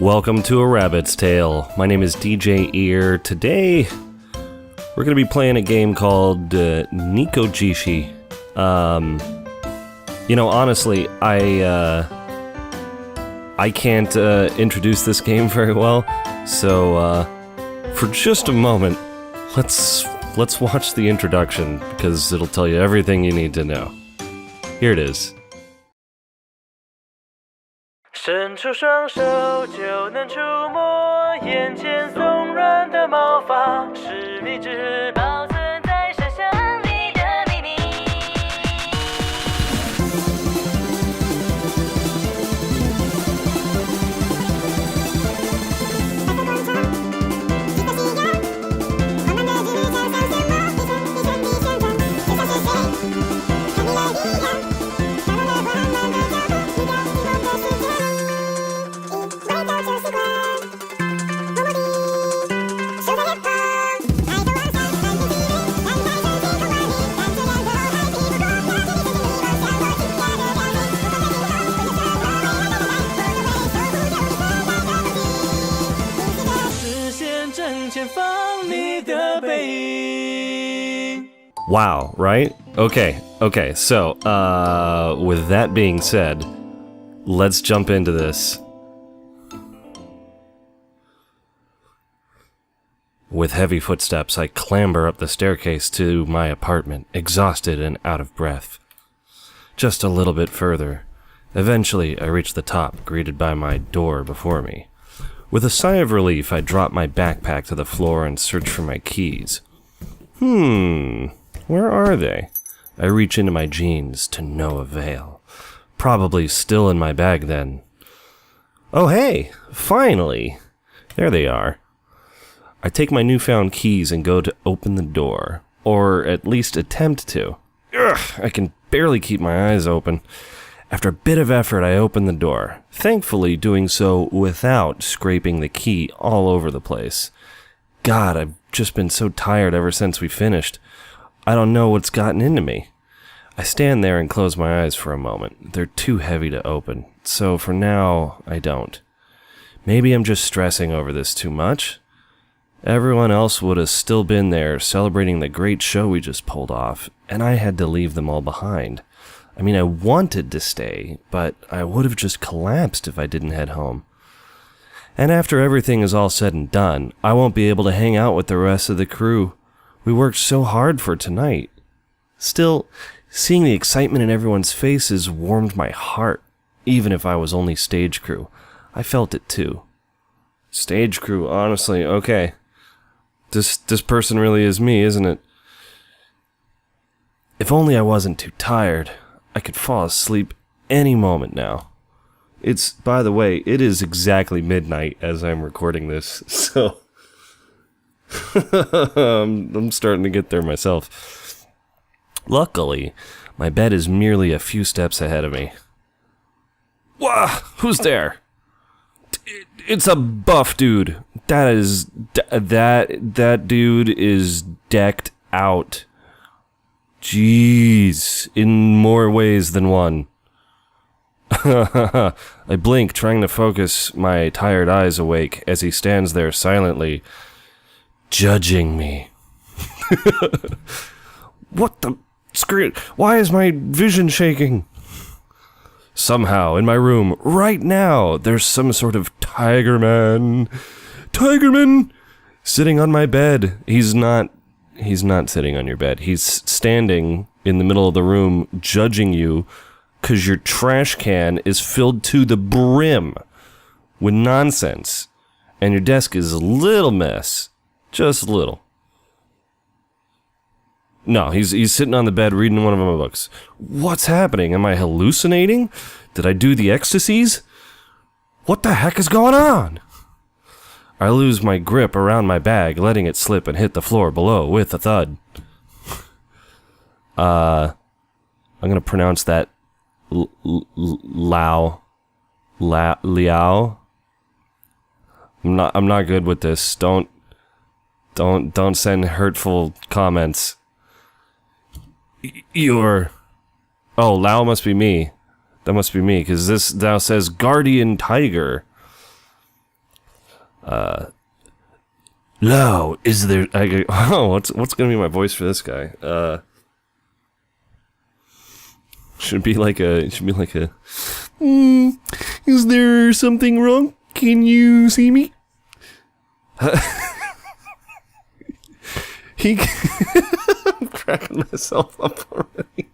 Welcome to A Rabbit's Tale. My name is DJ Ear. Today, we're going to be playing a game called Nikojishi. Honestly, I can't introduce this game very well, so for just a moment, let's watch the introduction, because it'll tell you everything you need to know. Here it is. 伸出双手就能触摸眼前松软的毛发，是你只保存在深箱里的秘密。Wow, right? Okay, so, with that being said, let's jump into this. With heavy footsteps, I clamber up the staircase to my apartment, exhausted and out of breath. Just a little bit further. Eventually, I reach the top, greeted by my door before me. With a sigh of relief, I drop my backpack to the floor and search for my keys. Where are they? I reach into my jeans to no avail. Probably still in my bag then. Oh hey, finally! There they are. I take my newfound keys and go to open the door. Or at least attempt to. I can barely keep my eyes open. After a bit of effort, I open the door, thankfully doing so without scraping the key all over the place. God, I've just been so tired ever since we finished. I don't know what's gotten into me. I stand there and close my eyes for a moment. They're too heavy to open, so for now, I don't. Maybe I'm just stressing over this too much. Everyone else would have still been there celebrating the great show we just pulled off, and I had to leave them all behind. I mean, I wanted to stay, but I would have just collapsed if I didn't head home. And after everything is all said and done, I won't be able to hang out with the rest of the crew. We worked so hard for tonight. Still, seeing the excitement in everyone's faces warmed my heart, even if I was only stage crew. I felt it too. Stage crew, honestly, okay. This person really is me, isn't it? If only I wasn't too tired. I could fall asleep any moment now. By the way, it is exactly midnight as I'm recording this, so I'm starting to get there myself. Luckily, my bed is merely a few steps ahead of me. Wah! Who's there? It's a buff dude. That dude is decked out. Jeez, in more ways than one. I blink, trying to focus my tired eyes awake as he stands there silently, judging me. What the screw? Why is my vision shaking? Somehow, in my room, right now, there's some sort of Tigerman sitting on my bed. He's not sitting on your bed. He's standing in the middle of the room, judging you, because your trash can is filled to the brim with nonsense, and your desk is a little mess. Just a little. No, he's sitting on the bed reading one of my books. What's happening? Am I hallucinating? Did I do the ecstasies? What the heck is going on? I lose my grip around my bag, letting it slip and hit the floor below with a thud. I'm gonna pronounce that Liao. I'm not good with this. Don't send hurtful comments. Oh, Lao must be me. That must be me, because this now says Guardian Tiger. Lao, is there... what's gonna be my voice for this guy? Should be like a... is there something wrong? Can you see me? I'm cracking myself up already.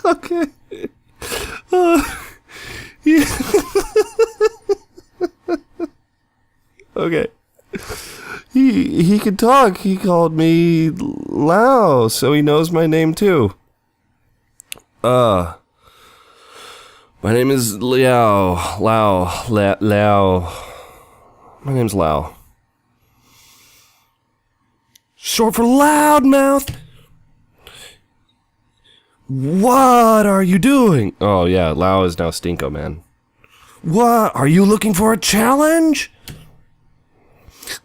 Okay. Yeah. Okay. He could talk. He called me Lao, so he knows my name too. My name is Liao. Lao. My name's Lao. Short for loudmouth. What are you doing? Oh yeah, Lao is now Stinko Man. What? Are you looking for a challenge?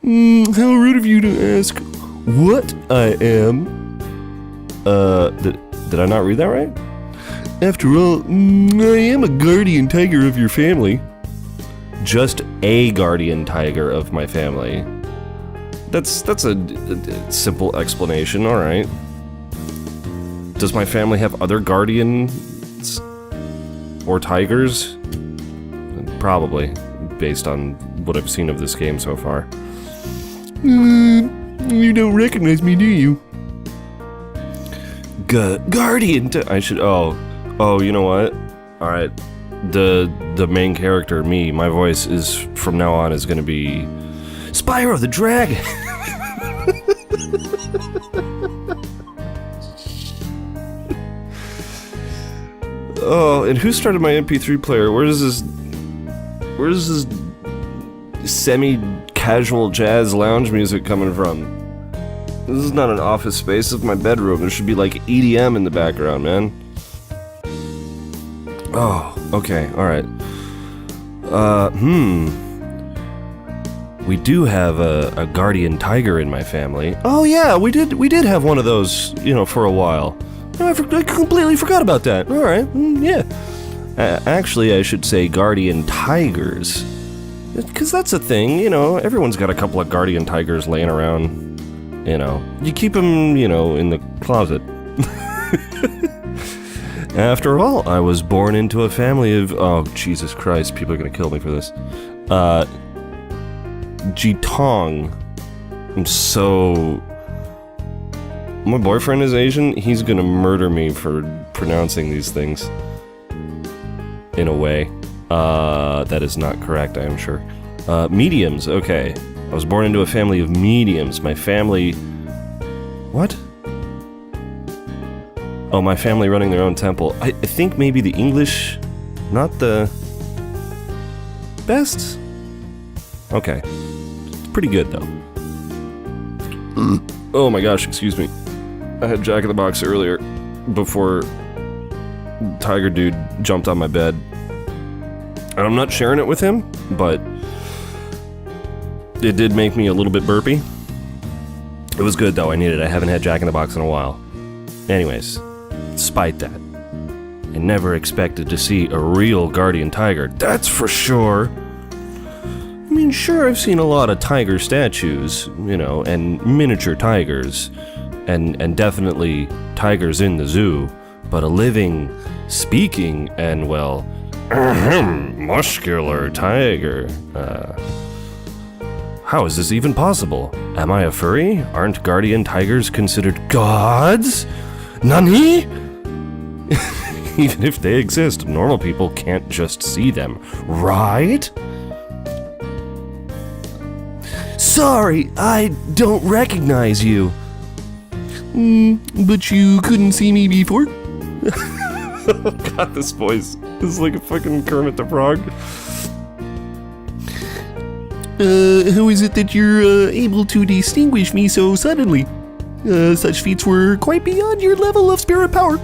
How rude of you to ask what I am. Did I not read that right? After all, I am a guardian tiger of your family. Just a guardian tiger of my family. That's a simple explanation, alright. Does my family have other guardians? Or tigers? Probably, based on what I've seen of this game so far. You don't recognize me, do you? Guardian I should... Oh, you know what? Alright. The main character, me, my voice is, from now on, is gonna be... Spyro the Dragon! Oh, and who started my MP3 player? Where does this semi-casual jazz lounge music coming from? This is not an office space, this is my bedroom. There should be like EDM in the background, man. Oh, okay, alright. We do have a guardian tiger in my family. Oh yeah, we did have one of those, for a while. I completely forgot about that. Alright, yeah. Actually, I should say guardian tigers. Because that's a thing, everyone's got a couple of guardian tigers laying around. You keep them, in the closet. After all, I was born into a family of... Oh, Jesus Christ, people are gonna kill me for this. Jitong. I'm so... My boyfriend is Asian, he's gonna murder me for pronouncing these things. In a way. That is not correct, I am sure. Mediums, okay. I was born into a family of mediums. My family... What? Oh, my family running their own temple. I think maybe the English... Not the... best? Okay. It's pretty good, though. Oh my gosh, excuse me. I had Jack in the Box earlier, before Tiger Dude jumped on my bed. And I'm not sharing it with him, but it did make me a little bit burpy. It was good though, I needed it. I haven't had Jack in the Box in a while. Anyways, despite that, I never expected to see a real guardian tiger, that's for sure. I mean, sure, I've seen a lot of tiger statues, and miniature tigers, and definitely tigers in the zoo, but a living, speaking, and, well, muscular tiger, how is this even possible? Am I a furry? Aren't guardian tigers considered gods? Nani? Even if they exist, normal people can't just see them, right? Sorry, I don't recognize you. But you couldn't see me before? Oh god, this voice is like a fucking Kermit the Frog. How is it that you're able to distinguish me so suddenly? Such feats were quite beyond your level of spirit power.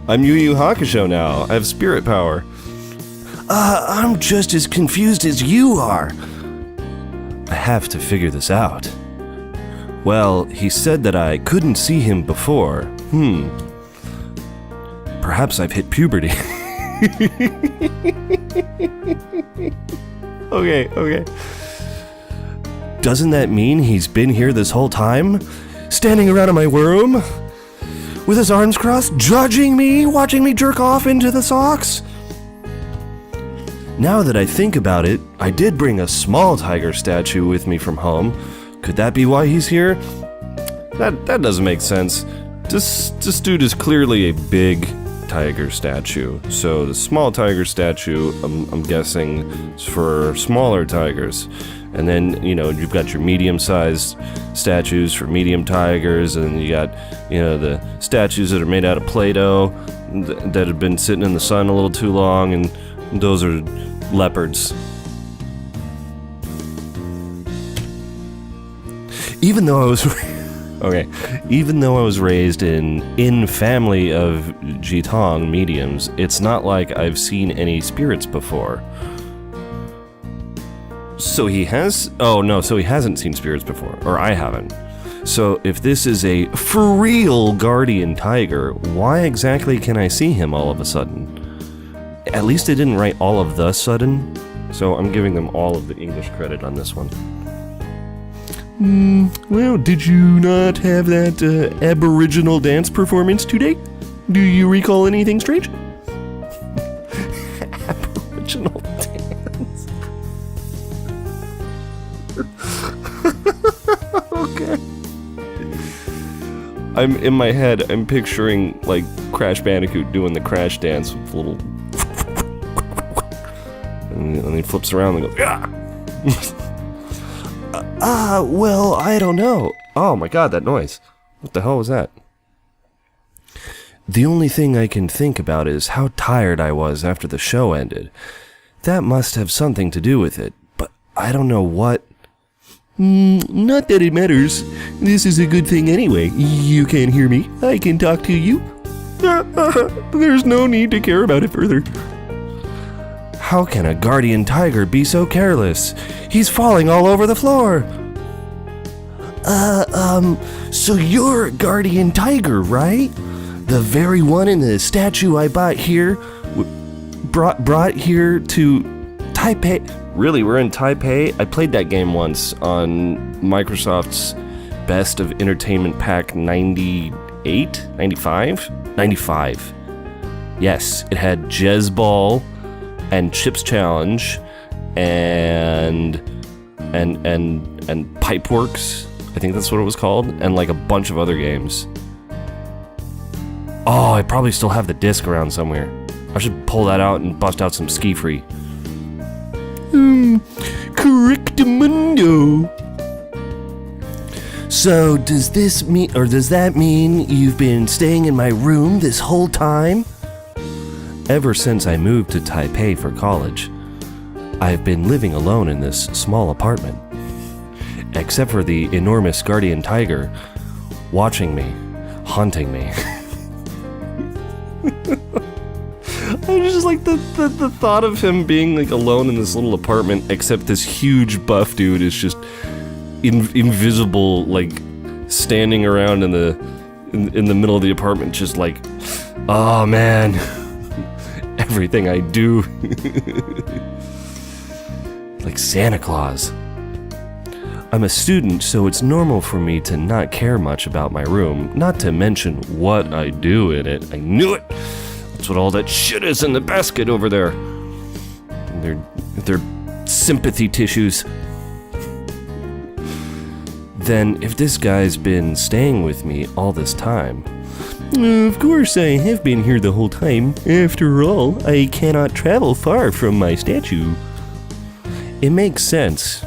I'm Yu Yu Hakusho now. I have spirit power. I'm just as confused as you are. I have to figure this out. Well, he said that I couldn't see him before. Perhaps I've hit puberty. Okay. Doesn't that mean he's been here this whole time? Standing around in my room? With his arms crossed, judging me, watching me jerk off into the socks? Now that I think about it, I did bring a small tiger statue with me from home. Could that be why he's here? That doesn't make sense. This dude is clearly a big tiger statue. So the small tiger statue, I'm guessing, is for smaller tigers. And then, you've got your medium-sized statues for medium tigers, and you got, the statues that are made out of Play-Doh that have been sitting in the sun a little too long, and those are leopards. Even though I was raised in family of Jitong mediums, it's not like I've seen any spirits before. So he hasn't seen spirits before, or I haven't. So if this is a for real guardian tiger, why exactly can I see him all of a sudden? At least they didn't write all of the sudden, so I'm giving them all of the English credit on this one. Well, did you not have that Aboriginal dance performance today? Do you recall anything strange? Aboriginal dance. Okay. In my head, I'm picturing, like, Crash Bandicoot doing the Crash dance with a little... and he flips around and goes, yeah! Well, I don't know. Oh my god, that noise. What the hell was that? The only thing I can think about is how tired I was after the show ended. That must have something to do with it, but I don't know what. Not that it matters. This is a good thing anyway. You can hear me. I can talk to you. There's no need to care about it further. How can a guardian tiger be so careless? He's falling all over the floor. So you're a guardian tiger, right? The very one in the statue I bought here, brought here to Taipei. Really, we're in Taipei? I played that game once on Microsoft's Best of Entertainment Pack 98? 95? 95. Yes, it had Jezball and Chips Challenge and Pipeworks. I think that's what it was called, and like a bunch of other games. Oh, I probably still have the disc around somewhere. I should pull that out and bust out some Ski Free. Correctamundo. So does that mean you've been staying in my room this whole time? Ever since I moved to Taipei for college, I've been living alone in this small apartment. Except for the enormous guardian tiger watching me, haunting me. I just like the thought of him being like alone in this little apartment, except this huge buff dude is just invisible, like standing around in the middle of the apartment, just like, oh man, everything I do. Like Santa Claus. I'm a student, so it's normal for me to not care much about my room, not to mention what I do in it. I knew it! That's what all that shit is in the basket over there. They're sympathy tissues. Then, if this guy's been staying with me all this time... Of course I have been here the whole time. After all, I cannot travel far from my statue. It makes sense.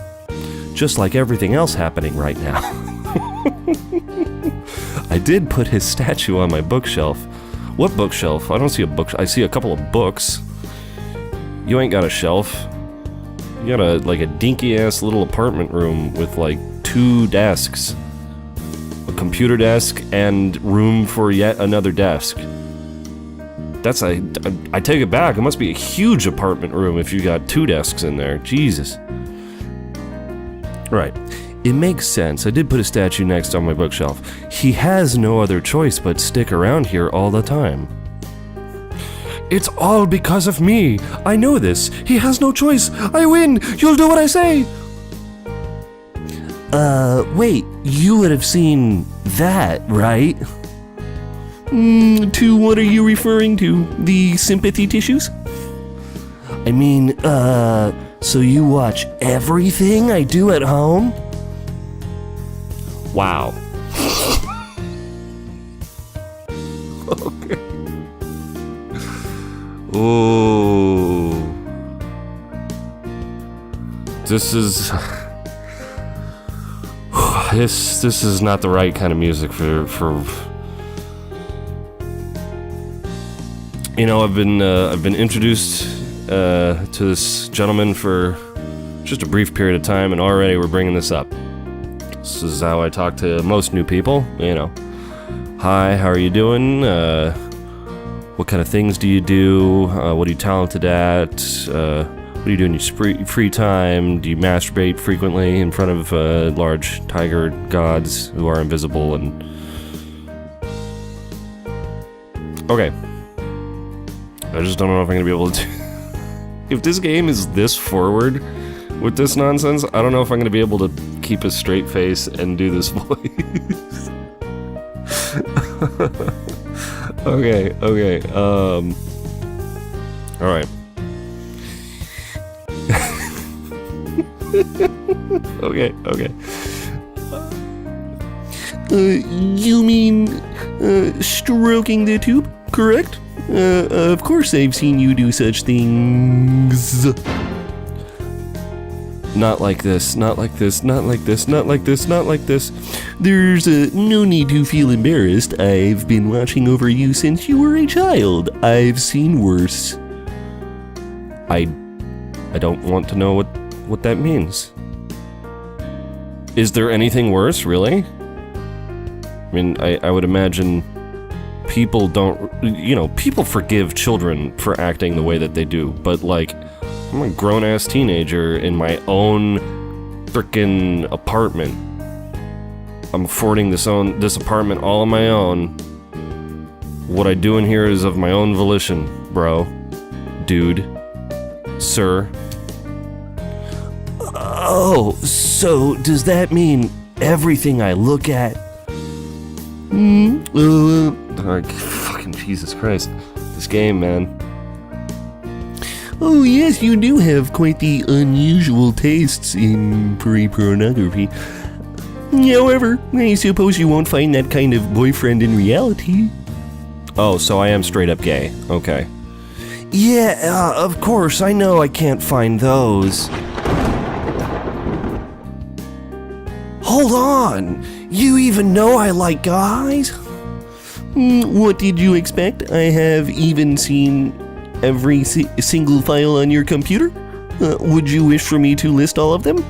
Just like everything else happening right now. I did put his statue on my bookshelf. What bookshelf? I don't see a book. I see a couple of books. You ain't got a shelf. You got a dinky ass little apartment room with like 2 desks. A computer desk and room for yet another desk. I take it back. It must be a huge apartment room if you got 2 desks in there. Jesus. Right. It makes sense. I did put a statue next on my bookshelf. He has no other choice but stick around here all the time. It's all because of me. I know this. He has no choice. I win. You'll do what I say. Wait. You would have seen that, right? To what are you referring to? The sympathy tissues? I mean, so you watch everything I do at home? Wow. Okay. Oh. This is this is not the right kind of music for you know, I've been introduced to this gentleman for just a brief period of time, and already we're bringing this up. This is how I talk to most new people, you know. Hi, how are you doing? What kind of things do you do? What are you talented at? What do you do in your free time? Do you masturbate frequently in front of large tiger gods who are invisible? And okay, I just don't know if I'm gonna be able to do. If this game is this forward with this nonsense, I don't know if I'm gonna be able to keep a straight face and do this voice. Okay. Alright. Okay. You mean, stroking the tube, correct? Of course I've seen you do such things. Not like this, not like this, not like this, not like this, not like this. There's no need to feel embarrassed. I've been watching over you since you were a child. I've seen worse. I don't want to know what that means. Is there anything worse, really? I mean, I would imagine people don't, you know, people forgive children for acting the way that they do, but like, I'm a grown-ass teenager in my own frickin' apartment. I'm affording this apartment all on my own. What I do in here is of my own volition, bro. Dude. Sir. Oh, so does that mean everything I look at? Fucking Jesus Christ. This game, man. Oh yes, you do have quite the unusual tastes in pornography. However, I suppose you won't find that kind of boyfriend in reality. Oh, so I am straight up gay. Okay. Yeah, of course, I know I can't find those. Hold on! You even know I like guys? What did you expect? I have even seen every single file on your computer? Would you wish for me to list all of them?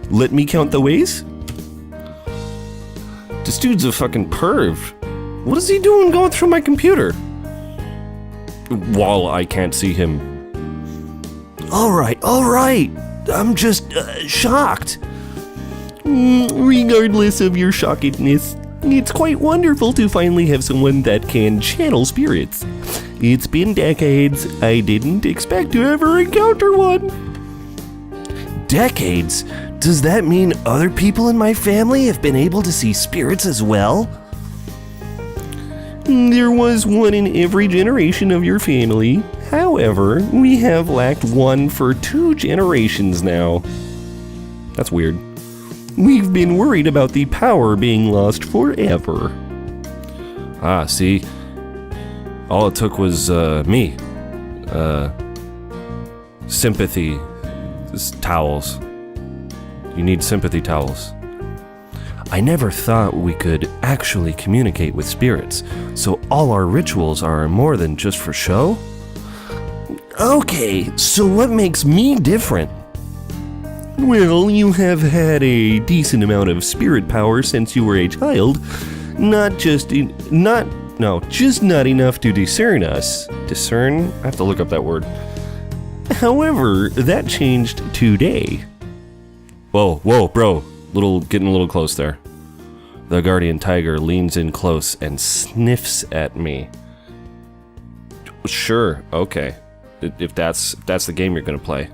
Let me count the ways? This dude's a fucking perv. What is he doing going through my computer? While I can't see him. Alright. I'm just shocked. Regardless of your shockedness, it's quite wonderful to finally have someone that can channel spirits. It's been decades. I didn't expect to ever encounter one. Decades? Does that mean other people in my family have been able to see spirits as well? There was one in every generation of your family. However, we have lacked one for 2 generations now. That's weird. We've been worried about the power being lost forever. Ah, see? All it took was, me. Sympathy towels. You need sympathy towels. I never thought we could actually communicate with spirits, so all our rituals are more than just for show? Okay, so what makes me different? Well, you have had a decent amount of spirit power since you were a child. Just not enough to discern us. Discern? I have to look up that word. However, that changed today. Whoa, bro. Getting a little close there. The guardian tiger leans in close and sniffs at me. Sure, okay. If that's the game you're gonna play.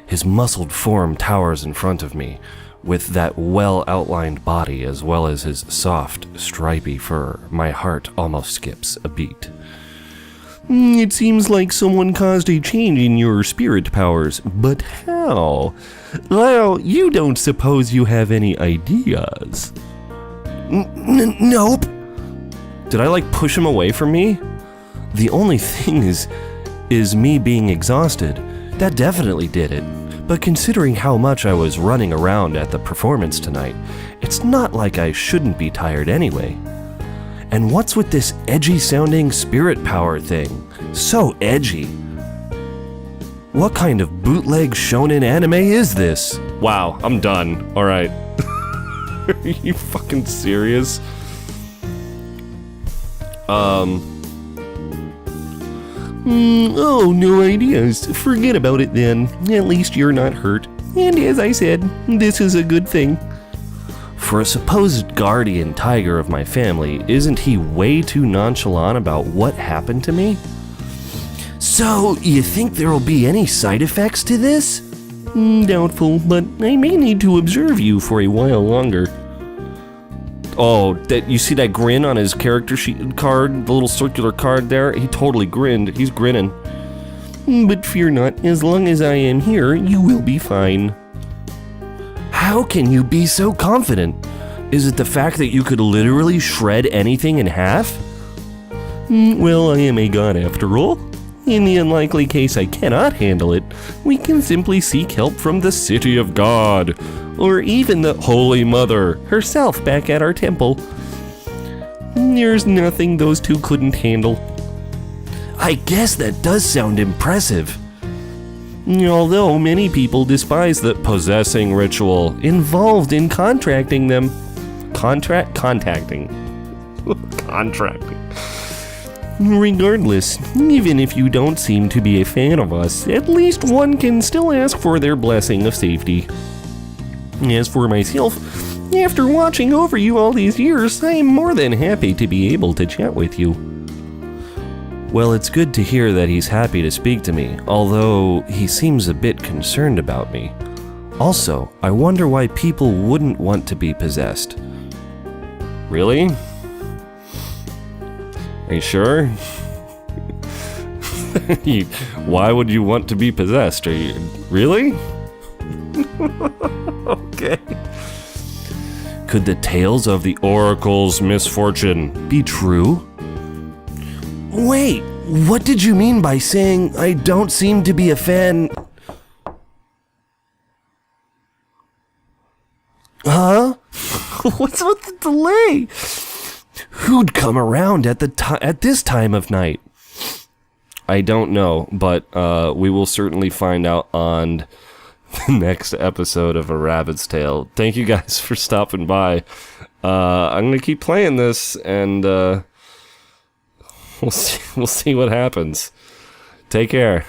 His muscled form towers in front of me, with that well-outlined body as well as his soft, stripy fur. My heart almost skips a beat. It seems like someone caused a change in your spirit powers, but how? Well, you don't suppose you have any ideas? Nope. Did I push him away from me? The only thing is me being exhausted. That definitely did it. But considering how much I was running around at the performance tonight, it's not like I shouldn't be tired anyway. And what's with this edgy-sounding spirit power thing? So edgy. What kind of bootleg shonen anime is this? Wow, I'm done. Alright. Are you fucking serious? Oh, no ideas. Forget about it then. At least you're not hurt. And as I said, this is a good thing. For a supposed guardian tiger of my family, isn't he way too nonchalant about what happened to me? So, you think there'll be any side effects to this? Doubtful, but I may need to observe you for a while longer. Oh, that you see that grin on his character sheet card, the little circular card there? He totally grinned. He's grinning. But fear not, as long as I am here, you will be fine. How can you be so confident? Is it the fact that you could literally shred anything in half? Well, I am a god after all. In the unlikely case I cannot handle it, we can simply seek help from the City of God, or even the Holy Mother herself back at our temple. There's nothing those two couldn't handle. I guess that does sound impressive. Although many people despise the possessing ritual involved in contracting them. Contacting. Contracting. Regardless, even if you don't seem to be a fan of us, at least one can still ask for their blessing of safety. As for myself, after watching over you all these years, I am more than happy to be able to chat with you. Well, it's good to hear that he's happy to speak to me, although he seems a bit concerned about me. Also, I wonder why people wouldn't want to be possessed. Really? Are you sure? Why would you want to be possessed? Are you really? Okay. Could the tales of the Oracle's misfortune be true? Wait, what did you mean by saying I don't seem to be a fan? Huh? What's with the delay? Who'd come around at this time of night? I don't know, but we will certainly find out on the next episode of A Rabbit's Tale. Thank you guys for stopping by. I'm gonna keep playing this, and we'll see what happens. Take care.